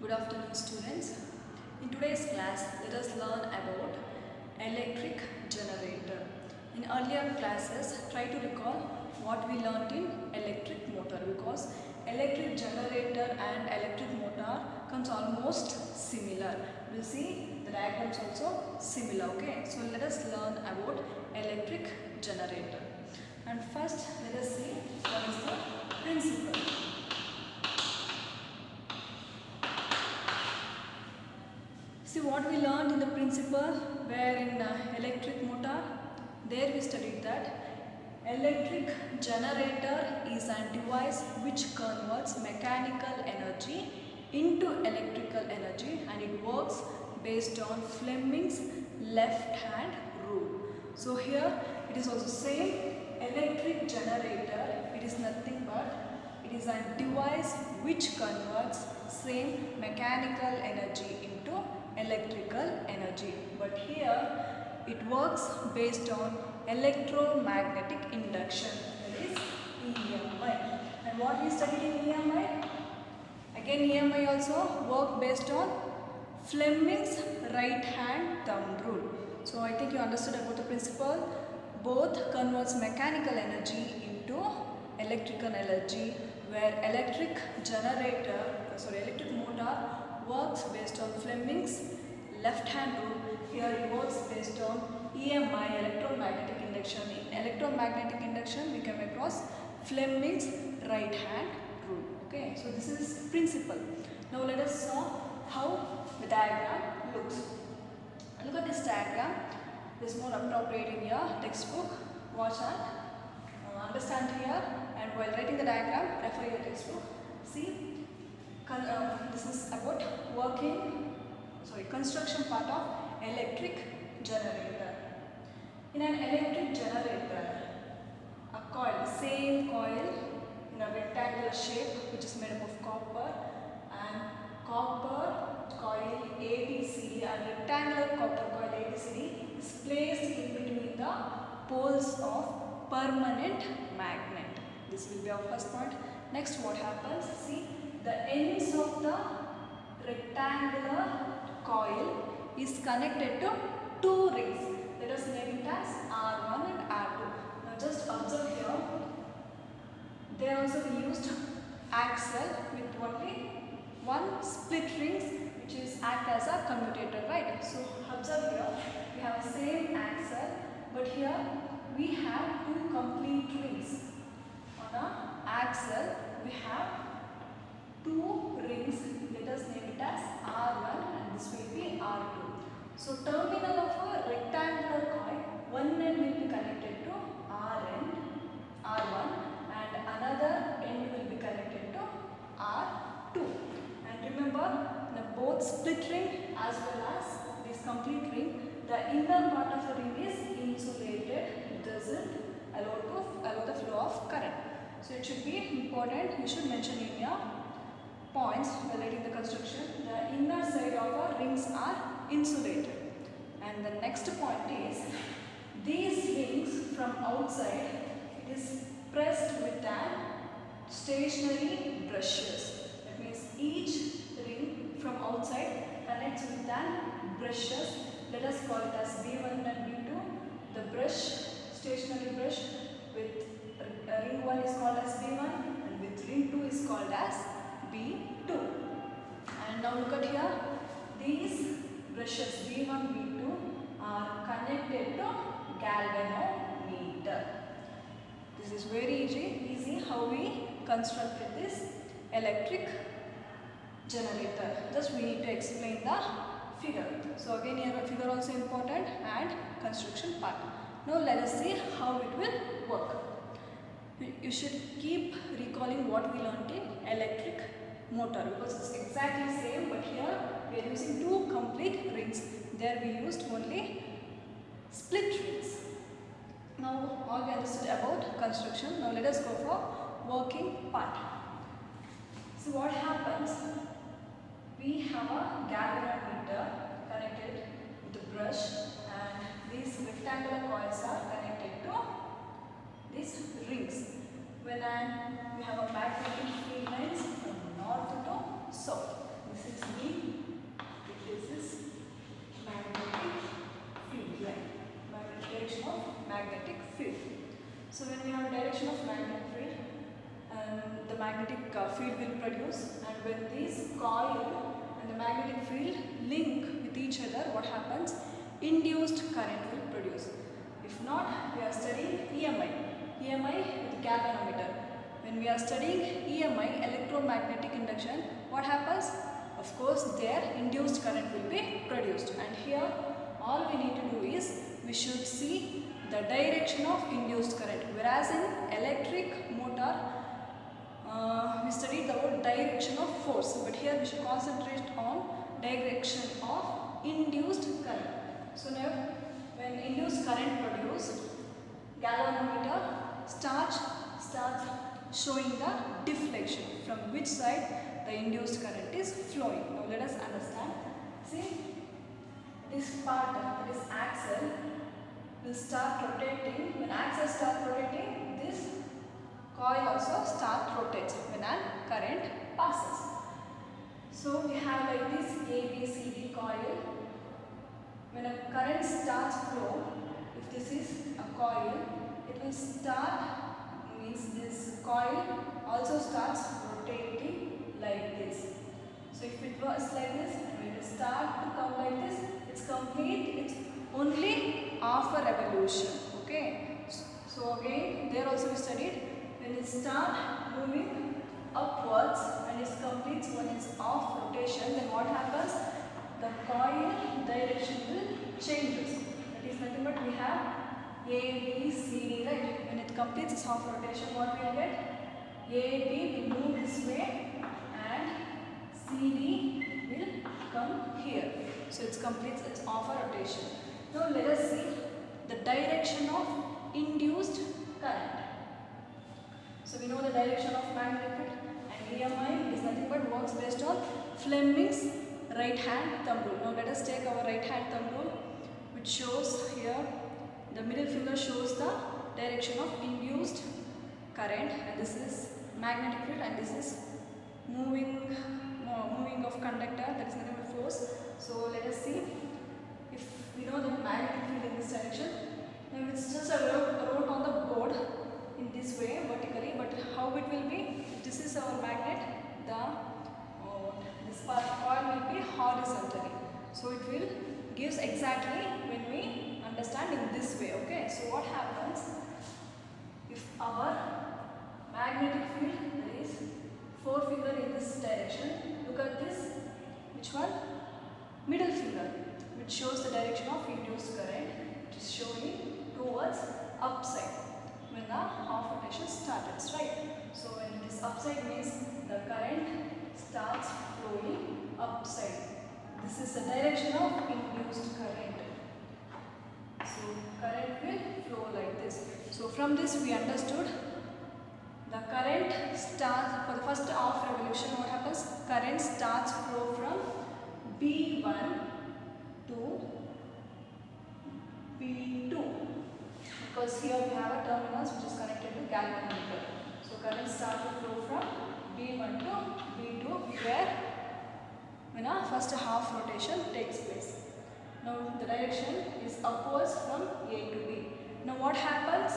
Good afternoon, students. In today's class, let us learn about electric generator. In earlier classes, try to recall what we learnt in electric motor, because electric generator and electric motor comes almost similar. We'll see the diagrams also similar. Okay, so let us learn about electric generator. And first, let us see what is the principle. See what we learned in the principle, where in electric motor, there we studied that electric generator is a device which converts mechanical energy into electrical energy, and it works based on Fleming's left hand rule. So here it is also same, electric generator, it is nothing but it is a device which converts same mechanical energy into electrical energy, but here it works based on electromagnetic induction, that is EMI. And what we studied in EMI? Again EMI also work based on Fleming's right hand thumb rule. So I think you understood about the principle. Both converts mechanical energy into electrical energy, where electric motor works based on Fleming's left hand rule. Here it works based on EMI, electromagnetic induction. In electromagnetic induction we come across Fleming's right hand rule. Okay, so this is principle. Now let us saw how the diagram looks. Look at this diagram. This is more appropriate in your textbook. Watch and understand here, and while writing the diagram, refer your textbook. See, this is about construction part of electric generator. In an electric generator, a coil, same coil in a rectangular shape, which is made up of copper, and copper coil ABCD, a rectangular copper coil ABCD is placed in between the poles of permanent magnet. This will be our first point. Next, what happens? See, the ends of the rectangular coil is connected to two rings. Let us name it as R1 and R2. Now just observe here, they also used axle with only one split rings, which is act as a commutator, right? So observe here, we have the same axle, but here we have two complete rings. On a axle we have two rings. Let us name it as R1 and this will be R2. So terminal of a rectangular coil, one end will be connected to R1 and another end will be connected to R2. And remember, the both split ring as well as this complete ring, the inner part of the ring is insulated. It doesn't allow the flow of current. So it should be important. You should mention in your points relating the construction. The inner side of our rings are insulated. And the next point is, these rings from outside, it is pressed with an stationary brushes. That means each ring from outside connects with an brushes. Let us call it as B1 and B2. The brush, stationary brush with ring 1 is called as B1 and with ring 2 is called as B2. And now look at here, these brushes B1, B2 are connected to galvanometer. This is very easy how we constructed this electric generator. Just we need to explain the figure. So again here a figure also important and construction part. Now let us see how it will work. You should keep recalling what we learned in electric motor, because it's exactly same, but here we are using two complete rings. There we used only split rings. Now all we understood about construction. Now let us go for working part. So what happens? We have a galvanometer connected with the brush, and these rectangular coils are connected to these rings. When we have a magnetic field lines from north to south. This is magnetic field will produce, and when this coil and the magnetic field link with each other, what happens? Induced current will produce. If not, we are studying EMI with galvanometer. When we are studying EMI, electromagnetic induction, what happens? Of course, there induced current will be produced, and here all we need to do is we should see the direction of induced current, whereas in electric motor we studied the word direction of force, but here we should concentrate on direction of induced current. So now when induced current produced, galvanometer starts showing the deflection from which side the induced current is flowing. Now let us understand. See, this part, that is axle, will start rotating. When axle starts rotating, this coil also rotates when a current passes. So we have like this ABCD coil. When a current starts flow, if this is a coil, it will start, means this coil also starts rotating like this. So if it was like this, when it start to come like this, it's complete, it's only half a revolution. Okay. So again, there also we studied, when it start moving upwards and it completes when it's off rotation, then what happens? The coil direction will changes. That is nothing but we have A, B, C, D, right? When it completes its half rotation, what we will get? A, B will move this way and C, D will come here. So it completes its half rotation. Now let us see the direction of induced current. So we know the direction of magnetic field, and EMI is nothing but works based on Fleming's right hand thumb rule. Now let us take our right hand thumb rule, which shows here the middle finger shows the direction of induced current, and this is magnetic field, and this is moving of conductor, that is nothing but force. So let us see if we know the magnetic field in this direction. Now it's just a wrote on the board in this way vertically, but how it will be? This is our magnet, this part coil will be horizontally. So it will gives exactly when we understand in this way. Okay. So what happens if our magnetic field, there is forefinger in this direction. Look at this. Which one? Middle finger, which shows the direction of induced current, which is showing towards upside when the half rotation starts, right? So when it is upside means the current starts flowing upside. This is the direction of induced current. So current will flow like this. So from this we understood the current starts, for the first half revolution, what happens? Current starts flow from B1 to B2, because here we have a terminus which is connected to galvanometer. So current starts to flow from B1 to B2, where when a first half rotation takes place. Now the direction is upwards from A to B. Now what happens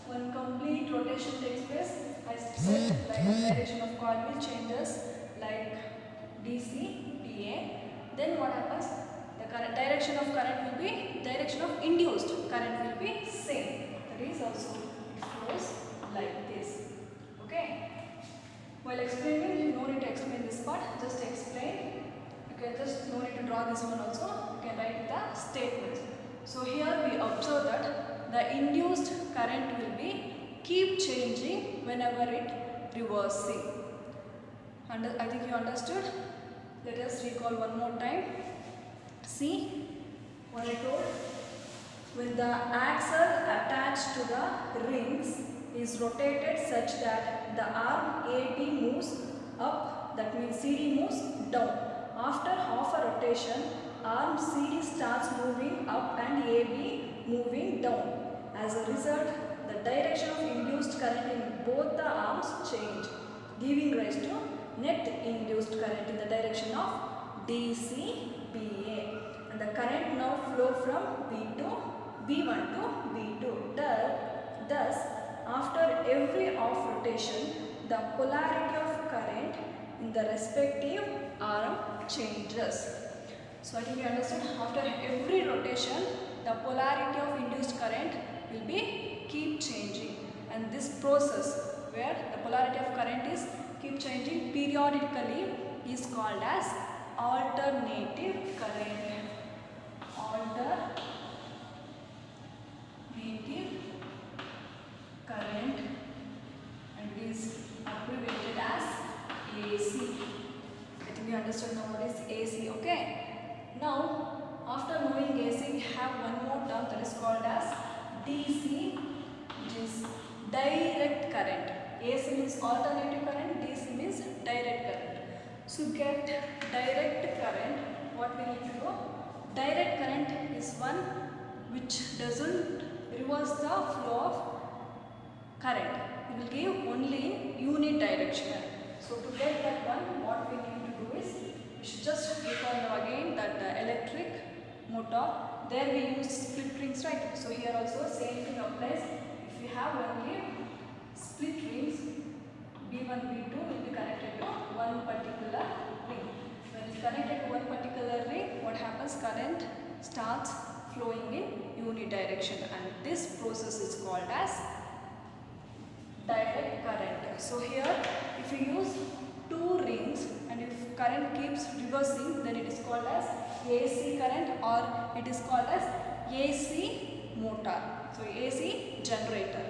when complete rotation takes place? I said like the direction of coil will changes like DC, DA. Then what happens? The current direction of current will be direction of induced current will be same. That is also it flows like this. Okay. While explaining, you no need to explain this part. Just explain. You can just no need to draw this one also. You can write the statements. So here we observe that the induced current will be keep changing whenever it reversing. I think you understood. Let us recall one more time. See what I told. When the axle attached to the rings is rotated such that the arm AB moves up, that means CD moves down. After half a rotation, arm CD starts moving up and AB moving down. As a result, the direction of induced current in both the arms change, giving rise to net induced current in the direction of DC BA. And the current now flow from B1 to B2. Thus, after every off rotation, the polarity of current in the respective arm changes. So I think you understood, after every rotation the polarity of induced current will be keep changing, and this process where the polarity of current is keep changing periodically is called as alternative current. Alternative current, and it is abbreviated as AC. I think you understood now what is AC. Okay. Now, after knowing AC, we have one more term that is called as DC, which is direct current. AC means alternative current, DC means direct current. So, get direct current, what we need to do? Direct current is one which doesn't reverse the flow of current. It will give only unidirectional. So, to get that one, what we need to do is, we should just recall again that the electric motor, there we use split rings, right? So here also same thing applies. If we have only split rings, B1, B2 will be connected to one particular ring. When it's connected to one particular ring, what happens? Current starts flowing in unidirection, and this process is called as direct current. So here if you use two rings and if current keeps reversing, then it is called as AC current, or it is called as AC motor. So AC generator.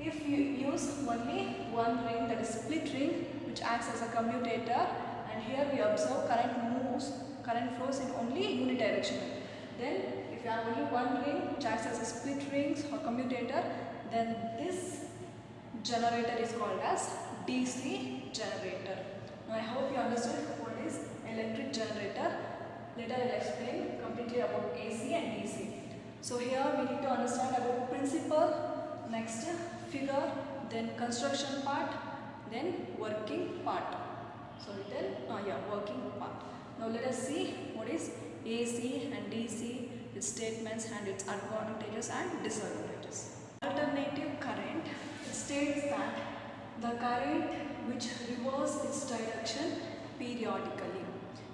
If you use only one ring, that is split ring, which acts as a commutator, and here we observe current flows in only unidirectional. Then if you have only one ring which acts as a split rings or commutator, then this generator is called as DC generator. Now I hope you understood what is electric generator. Later I will explain completely about AC and DC. So here we need to understand about principle, next figure, then construction part, then working part. So working part. Now let us see what is AC and DC, its statements and its advantages and disadvantages. Alternative current states that the current which reverses its direction periodically.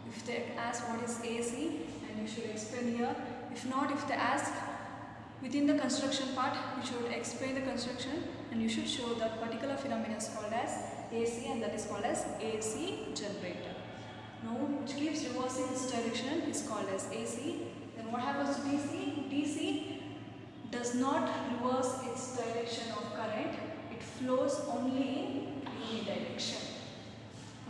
If they ask what is AC, and you should explain here. If not, if they ask within the construction part, you should explain the construction and you should show that particular phenomenon is called as AC, and that is called as AC generator. Now, which keeps reversing its direction is called as AC. Then what happens to DC? DC does not reverse its direction of current. It flows only in unidirection.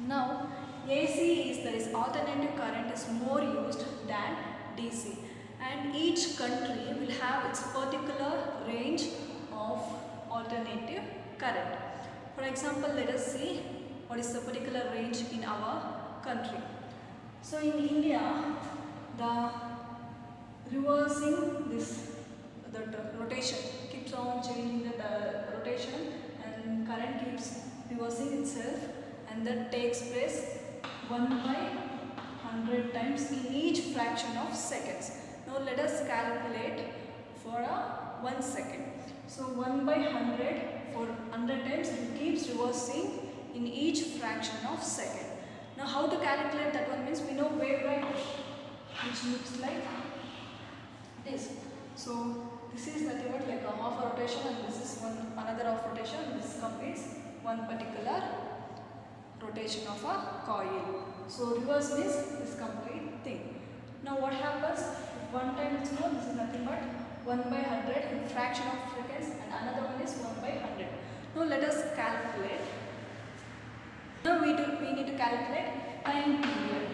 Now, AC is, that is alternative current, is more used than DC, and each country will have its particular range of alternative current. For example, let us see what is the particular range in our country. So in India, the reversing the rotation keeps on changing the rotation, and current keeps reversing itself, and that takes place 1/100 times in each fraction of seconds. Now let us calculate for 1 second. So 1/100 for 100 times, it keeps reversing in each fraction of second. Now how to calculate that one means we know wave, right, which looks like this. So this is nothing but like a half rotation, and this is another half rotation. This completes one particular rotation of a coil. So reverse means this complete thing. Now what happens if one time it's more, this is nothing but 1/100 in fraction of seconds, and another one is 1/100. Now let us calculate. Now we need to calculate time period.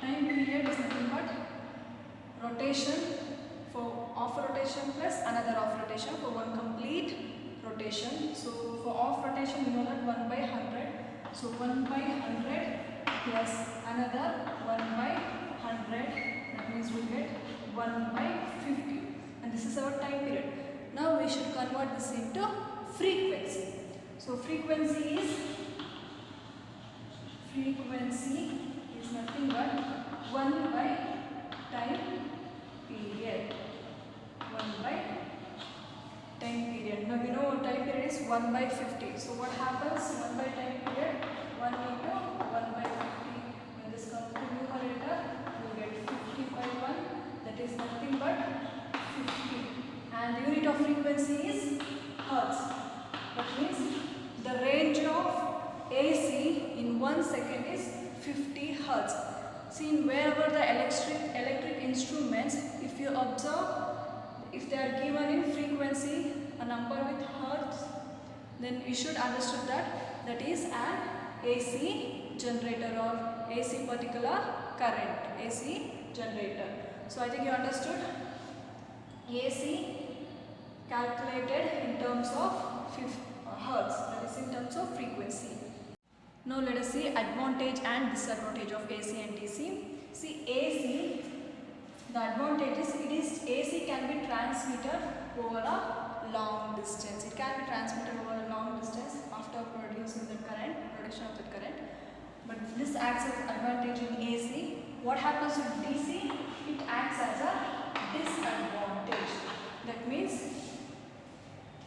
Time period is nothing but rotation for off rotation plus another off rotation for one complete rotation. So for off rotation we know that 1/100. So 1/100 plus another 1/100, that means we get 1/50, and this is our time period. Now we should convert this into frequency. So frequency is nothing but 1 by time period. 1 by time period. Now we know time period is 1 by 50. So what happens? 1 by time period, 1 into 1 by 50. When this comes to numerator, you get 50 by 1. That is nothing but 50. And the unit of frequency is hertz. That means the range of AC in 1 second is 50 hertz. See, wherever the electric instruments, if you observe, if they are given in frequency a number with hertz, then you should understand that that is an AC generator or AC particular current, AC generator. So I think you understood. AC calculated in terms of hertz, that is in terms of frequency. Now let us see advantage and disadvantage of AC and DC. See, AC, the advantage is AC can be transmitted over a long distance. It can be transmitted over a long distance after production of the current. But this acts as advantage in AC. What happens with DC? It acts as a disadvantage. That means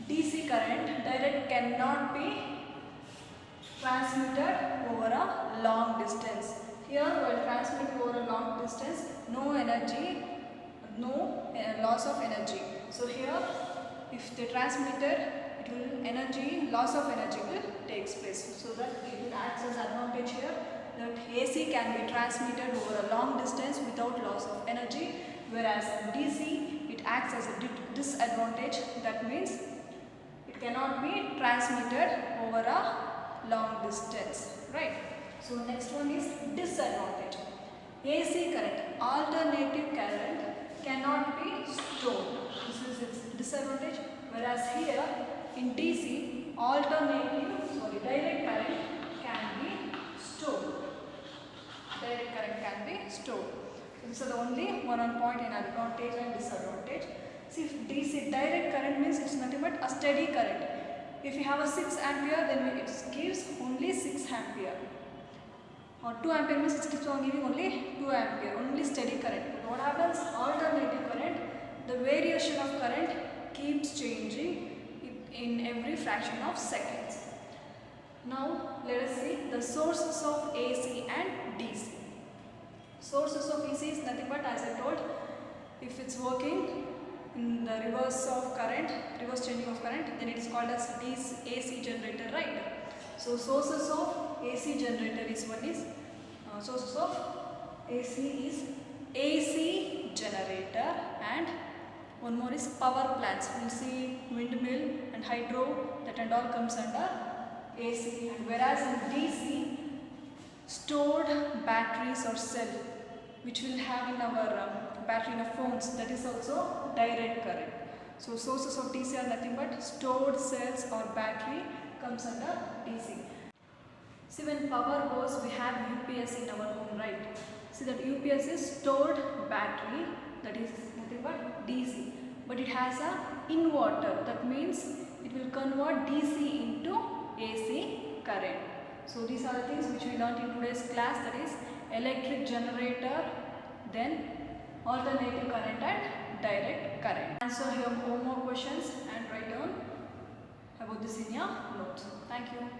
DC current direct cannot be transmitted over a long distance. Here, while transmitting over a long distance, no energy, no loss of energy. So here, if they transmitted, loss of energy will takes place. So that it will act as advantage here, that AC can be transmitted over a long distance without loss of energy, whereas DC, it acts as a disadvantage. That means it cannot be transmitted over a long distance, right? So next one is disadvantage. AC current, alternating current, cannot be stored. This is its disadvantage. Whereas here in DC, direct current can be stored. Direct current can be stored. So these are the only one point in advantage and disadvantage. See, if DC direct current means it's nothing but a steady current. If you have a 6 ampere, then it gives only 6 ampere. Or 2 ampere means it keeps on giving only 2 ampere, only steady current. But what happens? Alternating current, the variation of current keeps changing in every fraction of seconds. Now let us see the sources of AC and DC. Sources of AC is nothing but, as I told, if it's working in the reverse changing of current, then it is called as AC generator, right? So sources of AC generator is sources of AC is AC generator, and one more is power plants. We'll see windmill and hydro, that and all comes under AC. And whereas in DC, stored batteries or cell, which we'll have in our battery in our phones, that is also direct current. So sources of DC are nothing but stored cells or battery comes under DC. See, when power goes, we have UPS in our home, right? See, that UPS is stored battery, that is nothing but DC. But it has a inverter, that means it will convert DC into AC current. So these are the things which we learned in today's class, that is electric generator, then alternating current and direct current. Answer your more questions and write down about this in your notes. Thank you.